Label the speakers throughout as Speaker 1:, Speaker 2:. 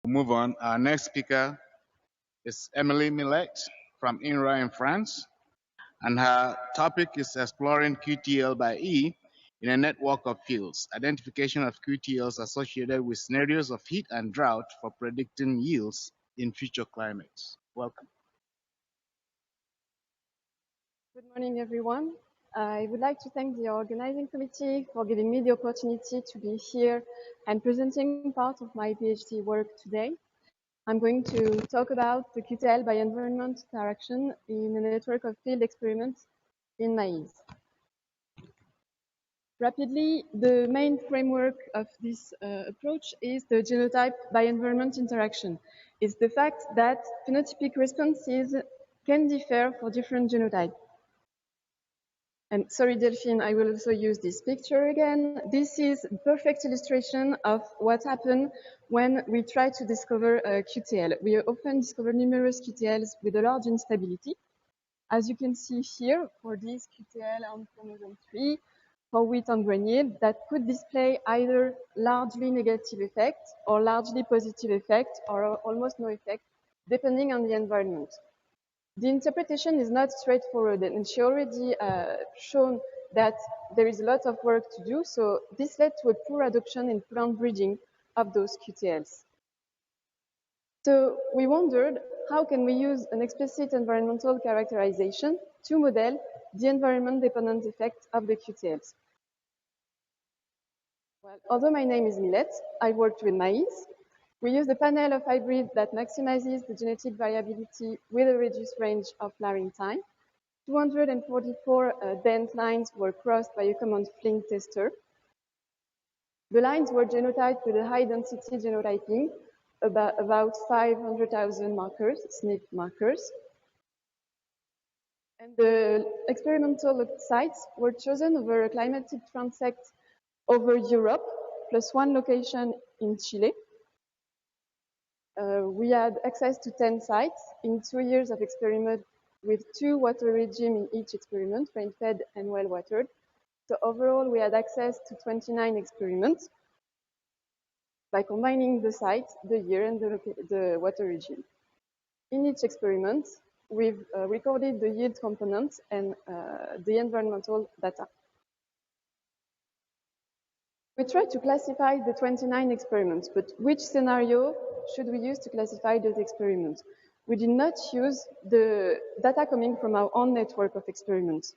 Speaker 1: Move on. Our next speaker is Emily Millet from INRA in France, and her topic is exploring QTL by E in a network of fields, identification of QTLs associated with scenarios of heat and drought for predicting yields in future climates. Welcome.
Speaker 2: Good morning, everyone. I would like to thank the organizing committee for giving me the opportunity to be here and presenting part of my PhD work today. I'm going to talk about the QTL by environment interaction in a network of field experiments in maize. Rapidly, the main framework of this approach is the genotype by environment interaction. It's the fact that phenotypic responses can differ for different genotypes. And sorry, Delphine, I will also use this picture again. This is a perfect illustration of what happened when we try to discover a QTL. We often discover numerous QTLs with a large instability. As you can see here, for this QTL on chromosome 3, for wheat and grain yield, that could display either largely negative effect or largely positive effect or almost no effect, depending on the environment. The interpretation is not straightforward, and she already shown that there is a lot of work to do, so this led to a poor adoption in plant breeding of those QTLs. So we wondered, how can we use an explicit environmental characterization to model the environment-dependent effect of the QTLs? Well, although my name is Millet, I worked with maize. We used a panel of hybrids that maximizes the genetic variability with a reduced range of flowering time. 244 dense lines were crossed by a common Flink tester. The lines were genotyped with a high-density genotyping, about 500,000 markers, SNP markers. And the experimental sites were chosen over a climatic transect over Europe, plus one location in Chile. We had access to 10 sites in 2 years of experiment with 2 water regimes in each experiment, rain-fed and well-watered. So overall, we had access to 29 experiments by combining the site, the year, and the water regime. In each experiment, we've recorded the yield components and the environmental data. We tried to classify the 29 experiments, but which scenario should we use to classify those experiments? We did not use the data coming from our own network of experiments.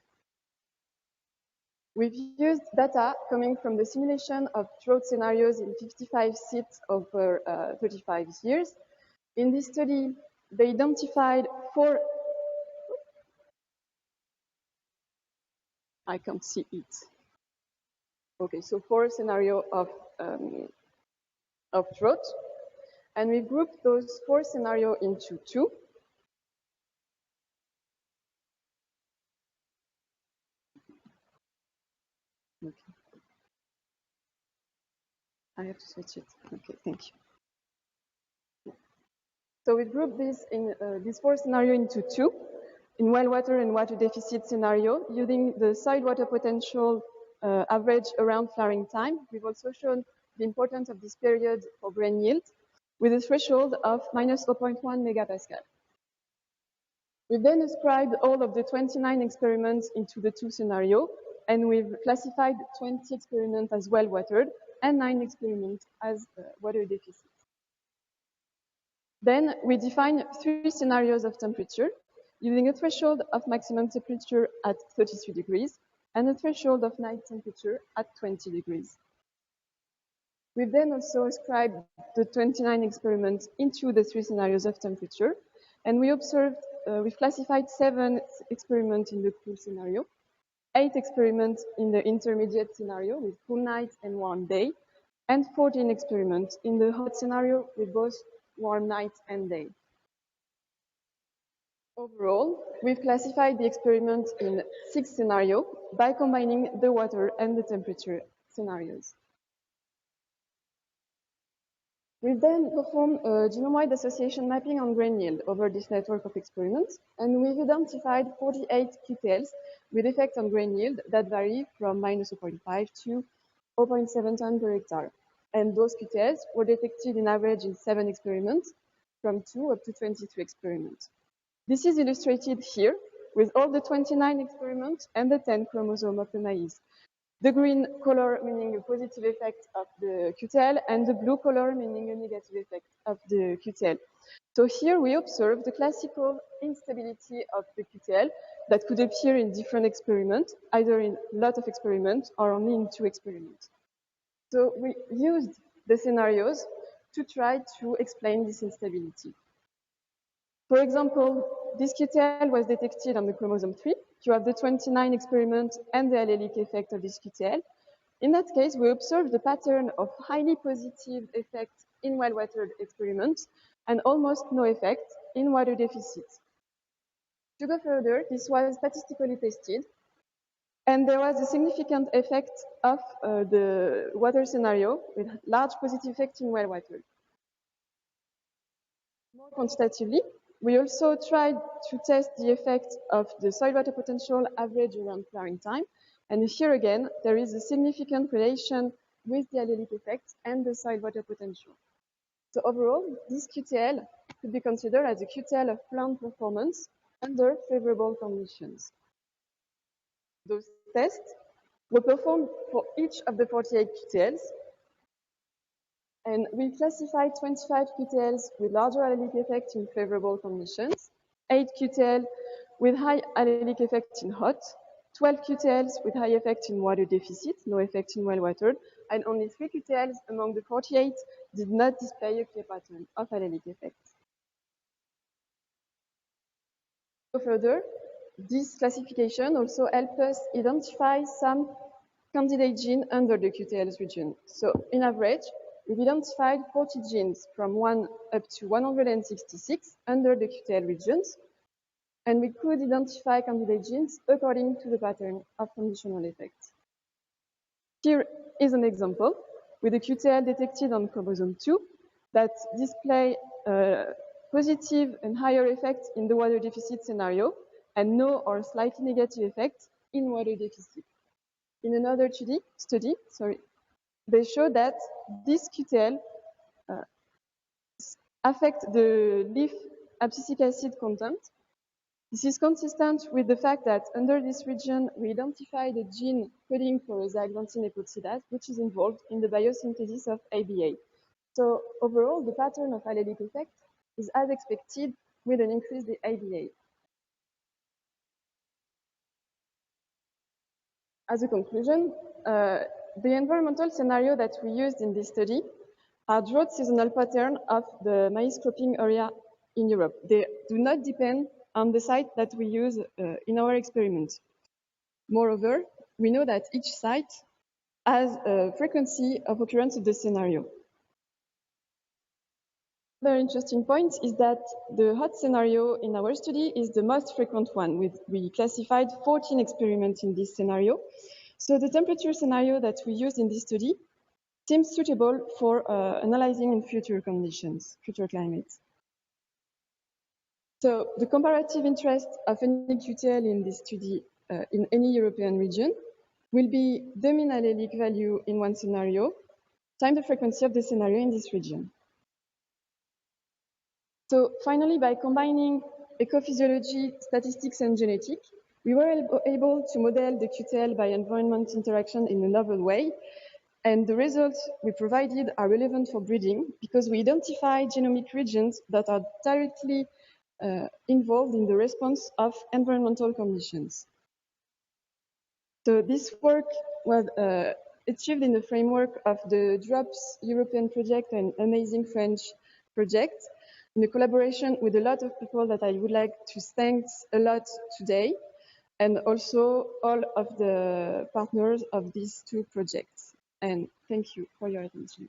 Speaker 2: We've used data coming from the simulation of drought scenarios in 55 sites over 35 years. In this study, they identified 4. I can't see it. Okay, so 4 scenarios of drought. And we grouped those 4 scenarios into 2. Okay. I have to switch it. Okay, thank you. So we grouped this in these 4 scenarios into 2, in well water and water deficit scenario, using the soil water potential average around flowering time. We've also shown the importance of this period for grain yield, with a threshold of minus 0.1 megapascal. We then ascribed all of the 29 experiments into the 2 scenarios, and we've classified 20 experiments as well-watered and 9 experiments as water deficit. Then we defined 3 scenarios of temperature, using a threshold of maximum temperature at 33 degrees and a threshold of night temperature at 20 degrees. We then also ascribed the 29 experiments into the 3 scenarios of temperature, and we observed, we've classified 7 experiments in the cool scenario, 8 experiments in the intermediate scenario with cool night and warm day, and 14 experiments in the hot scenario with both warm night and day. Overall, we've classified the experiment in 6 scenarios by combining the water and the temperature scenarios. We've then performed a genome-wide association mapping on grain yield over this network of experiments, and we've identified 48 QTLs with effect on grain yield that vary from minus 0.5 to 0.7 ton per hectare. And those QTLs were detected in average in 7 experiments, from 2 up to 22 experiments. This is illustrated here with all the 29 experiments and the 10 chromosomes of the maize. The green color meaning a positive effect of the QTL, and the blue color meaning a negative effect of the QTL. So here we observe the classical instability of the QTL that could appear in different experiments, either in a lot of experiments or only in 2 experiments. So we used the scenarios to try to explain this instability. For example, this QTL was detected on the chromosome 3. You have the 29 experiment and the allelic effect of this QTL. In that case, we observed the pattern of highly positive effect in well-watered experiments and almost no effect in water deficit. To go further, this was statistically tested, and there was a significant effect of the water scenario with large positive effect in well-watered. More quantitatively, we also tried to test the effect of the soil water potential average around flowering time. And here again, there is a significant relation with the allelic effect and the soil water potential. So overall, this QTL could be considered as a QTL of plant performance under favorable conditions. Those tests were performed for each of the 48 QTLs, and we classified 25 QTLs with larger allelic effect in favorable conditions, 8 QTL with high allelic effect in hot, 12 QTLs with high effect in water deficit, no effect in well-watered, and only 3 QTLs among the 48 did not display a clear pattern of allelic effect. Further, this classification also helped us identify some candidate genes under the QTL's region. So in average, we've identified 40 genes from 1 up to 166 under the QTL regions, and we could identify candidate genes according to the pattern of conditional effects. Here is an example with a QTL detected on chromosome 2 that display positive and higher effect in the water deficit scenario and no or slightly negative effect in water deficit. In another study, they show that this QTL affect the leaf abscisic acid content. This is consistent with the fact that under this region, we identified a gene coding for zeaxanthin epoxidase, which is involved in the biosynthesis of ABA. So overall, the pattern of allelic effect is as expected with an increased ABA. As a conclusion, the environmental scenario that we used in this study are drought seasonal pattern of the maize cropping area in Europe. They do not depend on the site that we use in our experiments. Moreover, we know that each site has a frequency of occurrence of the scenario. Another interesting point is that the hot scenario in our study is the most frequent one. We classified 14 experiments in this scenario. So the temperature scenario that we used in this study seems suitable for analyzing in future conditions, future climates. So the comparative interest of any QTL in this study in any European region will be the mean allelic value in one scenario times the frequency of the scenario in this region. So finally, by combining ecophysiology, statistics, and genetics, we were able to model the QTL by environment interaction in a novel way. And the results we provided are relevant for breeding because we identified genomic regions that are directly involved in the response of environmental conditions. So this work was achieved in the framework of the DROPS European project and Amazing French project, in a collaboration with a lot of people that I would like to thank a lot today, and also all of the partners of these two projects. And thank you for your attention.